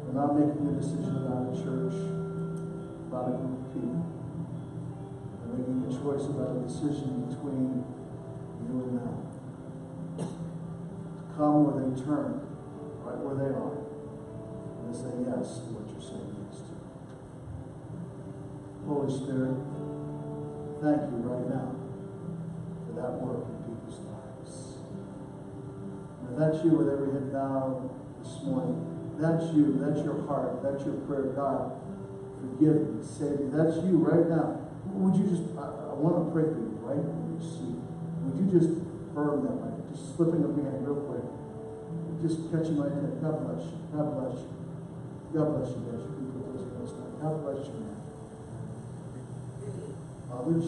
They're not making a decision about a church, about a group of people. They're making a choice about a decision between you and them. To come where they turn, right where they are, and to say yes to what you're saying yes to. Holy Spirit, thank you right now for that work in people's lives. And if that's you with every head bowed this morning, that's you, that's your heart, that's your prayer. God, forgive me, save me. That's you right now. Would you just, I want to pray for you right in your seat. Would you just affirm that by just slipping up your hand real quick? Just catching my hand. God bless you. God bless you. God bless you, guys. You can put those hands down. God bless you, man. Others?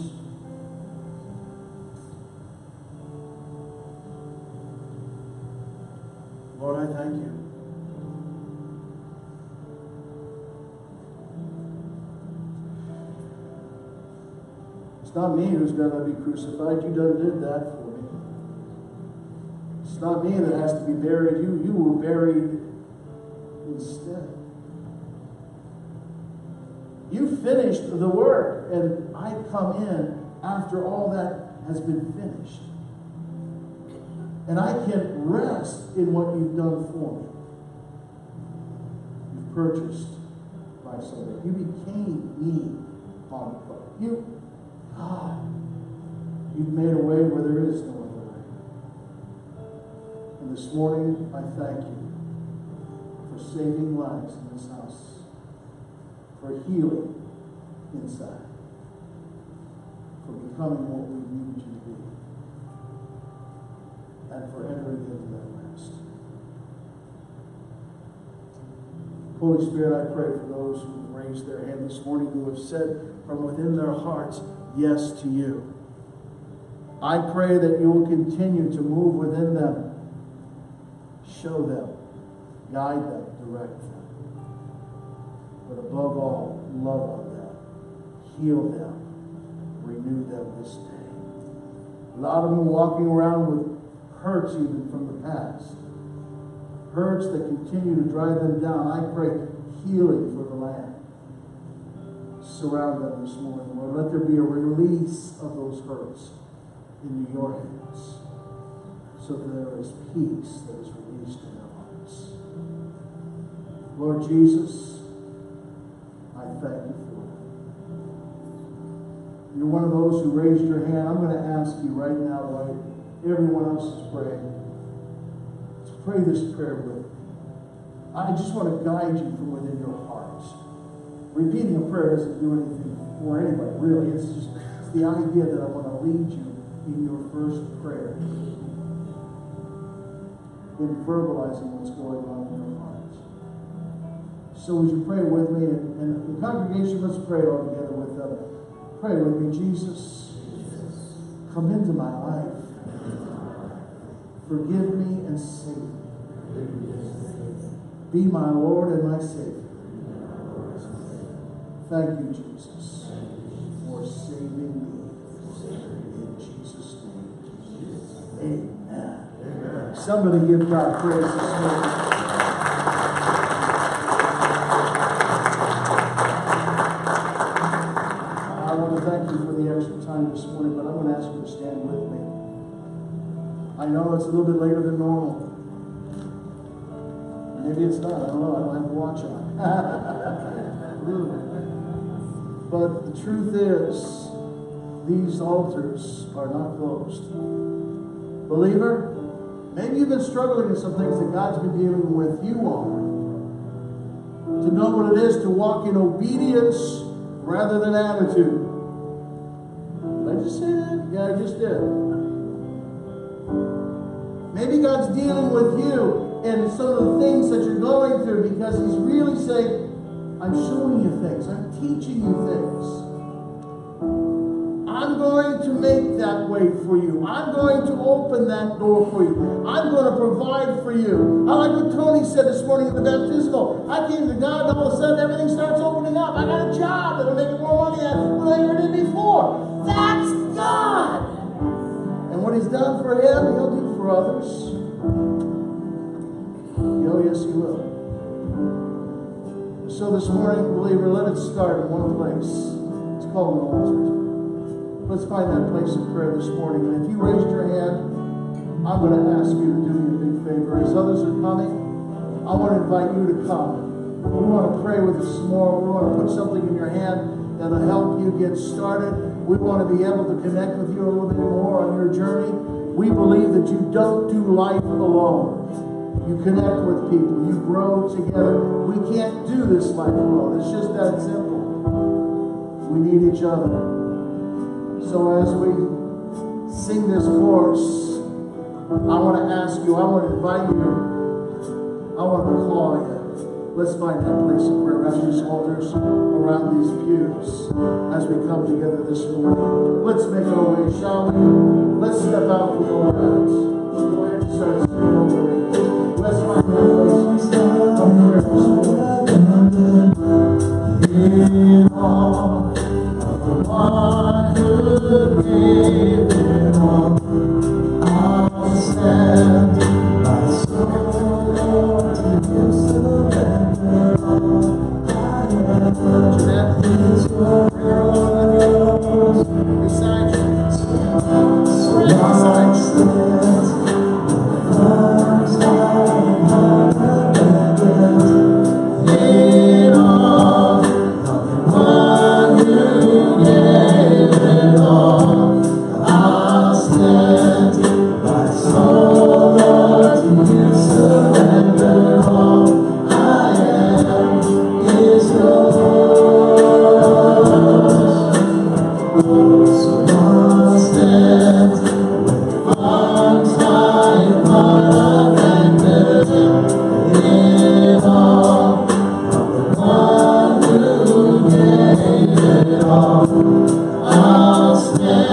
Lord, I thank you. It's not me who's going to be crucified. You done did that for me. It's not me that has to be buried. You were buried instead. You finished the work, and I come in after all that has been finished. And I can rest in what you've done for me. You've purchased my soul. You became me on the cross. You've made a way where there is no other way. And this morning, I thank you for saving lives in this house, for healing inside, for becoming what we need you to be, and for entering into that rest. Holy Spirit, I pray for those who have raised their hand this morning, who have said from within their hearts, yes to you. I pray that you will continue to move within them, show them, guide them, direct them. But above all, love on them, heal them, renew them this day. A lot of them walking around with hurts even from the past. Hurts that continue to drive them down. I pray healing for the land. Surround them this morning, Lord. Let there be a release of those hurts into your hands, so that there is peace that is released in their hearts. Lord Jesus, I thank you for it. You're one of those who raised your hand. I'm going to ask you right now, while everyone else is praying, to pray this prayer with me. I just want to guide you from within your hearts. Repeating a prayer doesn't do anything for anybody, really. It's the idea that I want to lead you in your first prayer, in verbalizing what's going on in your hearts. So would you pray with me? And the congregation, let's pray all together with them. Pray with me. Jesus, come into my life. Forgive me and save me. Be my Lord and my Savior. Thank you, Jesus, for saving me. In Jesus' name. Somebody give God praise this morning. I want to thank you for the extra time this morning, but I'm going to ask you to stand with me. I know it's a little bit later than normal. Maybe it's not. I don't know. I don't have a watch on. But the truth is, these altars are not closed. Believer, maybe you've been struggling with some things that God's been dealing with you on. To know what it is to walk in obedience rather than attitude. Did I just say that? Yeah, I just did. Maybe God's dealing with you and some of the things that you're going through because He's really saying, I'm showing you things. I'm teaching you things. I'm going to make that way for you. I'm going to open that door for you. I'm going to provide for you. I like what Tony said this morning at the baptismal. I came to God and all of a sudden everything starts opening up. I got a job that'll make more money than I ever did before. That's God. And what He's done for Him, He'll do for others. Oh, yes, He will. So this morning, believer, let it start in one place. It's called an altar. Let's find that place of prayer this morning. And if you raised your hand, I'm going to ask you to do me a big favor. As others are coming, I want to invite you to come. We want to pray with us more. We want to put something in your hand that'll help you get started. We want to be able to connect with you a little bit more on your journey. We believe that you don't do life alone. You connect with people. You grow together. We can't do this life alone. It's just that simple. We need each other. So as we sing this chorus, I want to ask you, I want to invite you, I want to call you. Let's find that place of prayer around these altars, around these pews, as we come together this morning. Let's make our way, shall we? Let's step out from the lines. Go ahead and start singing over me. Let's find that place of prayer this morning. In all of the one who gave it all, I'll stand my soul, Lord, to you surrender all. I am Jeanette, it's your will yours. Beside you, so I'll stand with arms high, heart abandoned. In all of the one who gave it all, I'll stand my soul, Lord, to you surrender all. I am is yours. So I'll stand with arms high and heart abandoned. In all of the one who gave it all, I'll stand.